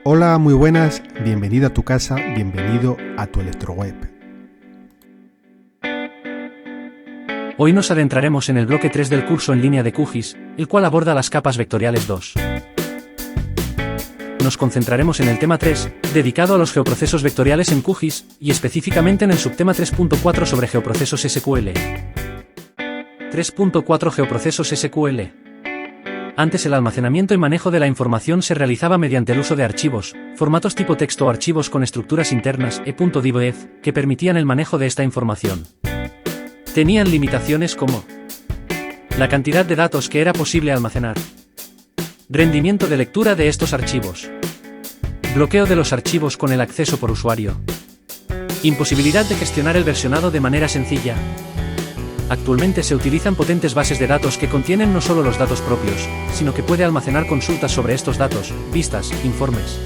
Hola, muy buenas, bienvenido a tu casa, bienvenido a tu electroweb. Hoy nos adentraremos en el bloque 3 del curso en línea de QGIS, el cual aborda las capas vectoriales 2. Nos concentraremos en el tema 3, dedicado a los geoprocesos vectoriales en QGIS, y específicamente en el subtema 3.4 sobre geoprocesos SQL. 3.4 Geoprocesos SQL. Antes el almacenamiento y manejo de la información se realizaba mediante el uso de archivos, formatos tipo texto o archivos con estructuras internas e.dbf, que permitían el manejo de esta información. Tenían limitaciones como la cantidad de datos que era posible almacenar, rendimiento de lectura de estos archivos, bloqueo de los archivos con el acceso por usuario, imposibilidad de gestionar el versionado de manera sencilla. Actualmente se utilizan potentes bases de datos que contienen no solo los datos propios, sino que puede almacenar consultas sobre estos datos, vistas, informes.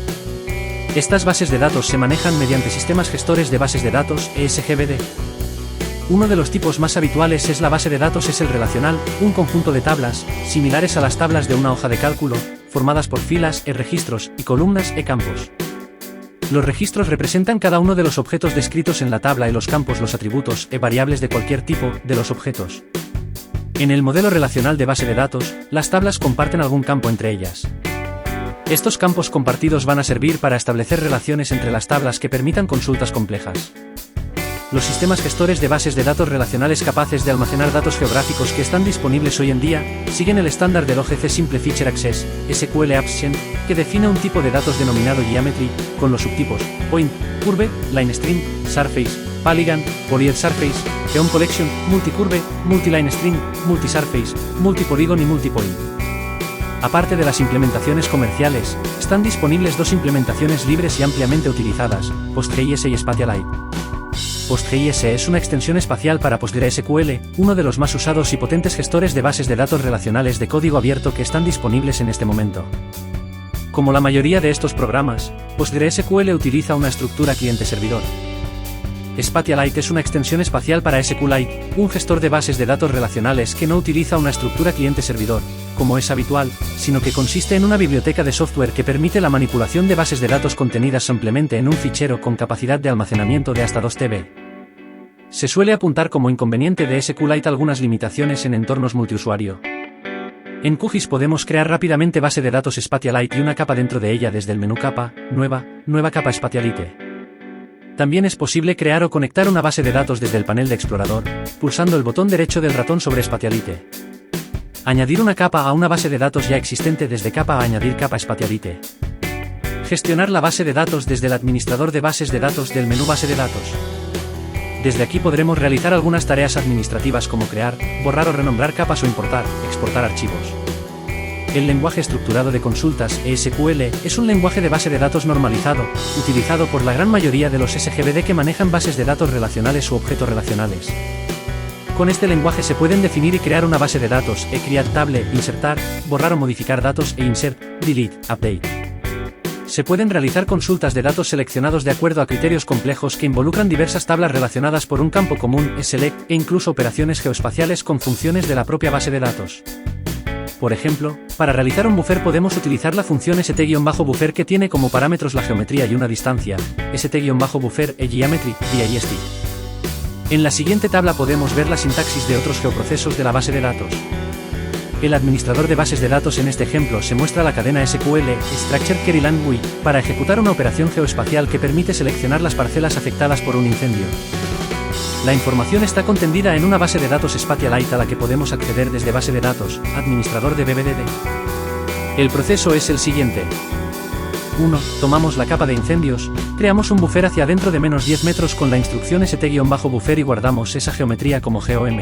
Estas bases de datos se manejan mediante sistemas gestores de bases de datos, ESGBD. Uno de los tipos más habituales es la base de datos es el relacional, un conjunto de tablas, similares a las tablas de una hoja de cálculo, formadas por filas, registros, y columnas, campos. Los registros representan cada uno de los objetos descritos en la tabla y los campos los atributos, variables de cualquier tipo, de los objetos. En el modelo relacional de base de datos, las tablas comparten algún campo entre ellas. Estos campos compartidos van a servir para establecer relaciones entre las tablas que permitan consultas complejas. Los sistemas gestores de bases de datos relacionales capaces de almacenar datos geográficos que están disponibles hoy en día, siguen el estándar del OGC Simple Feature Access, SQL Apps, que define un tipo de datos denominado Geometry, con los subtipos Point, Curve, Line String, Surface, Polygon, Polyed Surface, Geom Collection, Multicurve, Multiline String, Multisurface, Multipolygon y Multipoint. Aparte de las implementaciones comerciales, están disponibles dos implementaciones libres y ampliamente utilizadas, PostGIS y Spatialite. PostGIS es una extensión espacial para PostgreSQL, uno de los más usados y potentes gestores de bases de datos relacionales de código abierto que están disponibles en este momento. Como la mayoría de estos programas, PostgreSQL utiliza una estructura cliente-servidor. Spatialite es una extensión espacial para SQLite, un gestor de bases de datos relacionales que no utiliza una estructura cliente-servidor, como es habitual, sino que consiste en una biblioteca de software que permite la manipulación de bases de datos contenidas simplemente en un fichero con capacidad de almacenamiento de hasta 2 TB. Se suele apuntar como inconveniente de SQLite algunas limitaciones en entornos multiusuario. En QGIS podemos crear rápidamente base de datos Spatialite y una capa dentro de ella desde el menú capa, nueva capa Spatialite. También es posible crear o conectar una base de datos desde el panel de explorador, pulsando el botón derecho del ratón sobre Spatialite. Añadir una capa a una base de datos ya existente desde capa a añadir capa Spatialite. Gestionar la base de datos desde el administrador de bases de datos del menú base de datos. Desde aquí podremos realizar algunas tareas administrativas como crear, borrar o renombrar capas o importar, exportar archivos. El lenguaje estructurado de consultas, SQL, es un lenguaje de base de datos normalizado, utilizado por la gran mayoría de los SGBD que manejan bases de datos relacionales u objetos relacionales. Con este lenguaje se pueden definir y crear una base de datos, create table, insertar, borrar o modificar datos e insert, delete, update. Se pueden realizar consultas de datos seleccionados de acuerdo a criterios complejos que involucran diversas tablas relacionadas por un campo común, select, e incluso operaciones geoespaciales con funciones de la propia base de datos. Por ejemplo, para realizar un buffer podemos utilizar la función st-buffer que tiene como parámetros la geometría y una distancia, st-buffer geometry, dist. En la siguiente tabla podemos ver la sintaxis de otros geoprocesos de la base de datos. El administrador de bases de datos en este ejemplo se muestra la cadena SQL, Structure Query Language, para ejecutar una operación geoespacial que permite seleccionar las parcelas afectadas por un incendio. La información está contenida en una base de datos Spatialite a la que podemos acceder desde base de datos, administrador de BBDD. El proceso es el siguiente. 1. Tomamos la capa de incendios, creamos un buffer hacia adentro de -10 metros con la instrucción st-buffer y guardamos esa geometría como geom.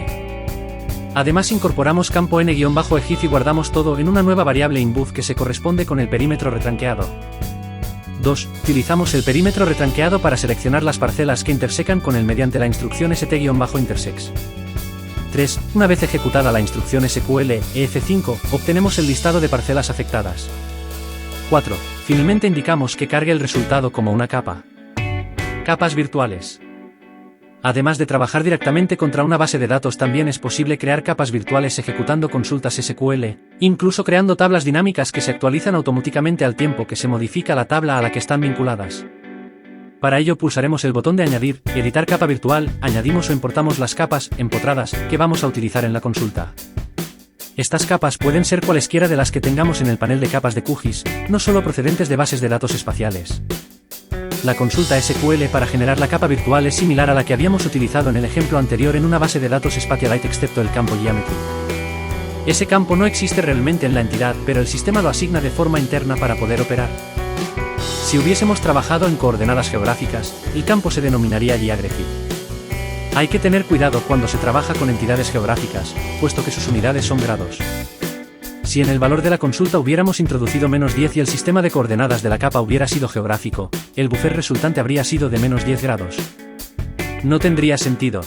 Además incorporamos campo n-egif y guardamos todo en una nueva variable inbuf que se corresponde con el perímetro retranqueado. 2. Utilizamos el perímetro retranqueado para seleccionar las parcelas que intersecan con él mediante la instrucción st-intersects. 3. Una vez ejecutada la instrucción SQL, EF5, obtenemos el listado de parcelas afectadas. 4. Finalmente indicamos que cargue el resultado como una capa. Capas virtuales. Además de trabajar directamente contra una base de datos, también es posible crear capas virtuales ejecutando consultas SQL, incluso creando tablas dinámicas que se actualizan automáticamente al tiempo que se modifica la tabla a la que están vinculadas. Para ello pulsaremos el botón de añadir, editar capa virtual, añadimos o importamos las capas empotradas que vamos a utilizar en la consulta. Estas capas pueden ser cualesquiera de las que tengamos en el panel de capas de QGIS, no solo procedentes de bases de datos espaciales. La consulta SQL para generar la capa virtual es similar a la que habíamos utilizado en el ejemplo anterior en una base de datos Spatialite excepto el campo Geometry. Ese campo no existe realmente en la entidad, pero el sistema lo asigna de forma interna para poder operar. Si hubiésemos trabajado en coordenadas geográficas, el campo se denominaría Geography. Hay que tener cuidado cuando se trabaja con entidades geográficas, puesto que sus unidades son grados. Si en el valor de la consulta hubiéramos introducido -10 y el sistema de coordenadas de la capa hubiera sido geográfico, el buffer resultante habría sido de -10 grados. No tendría sentido.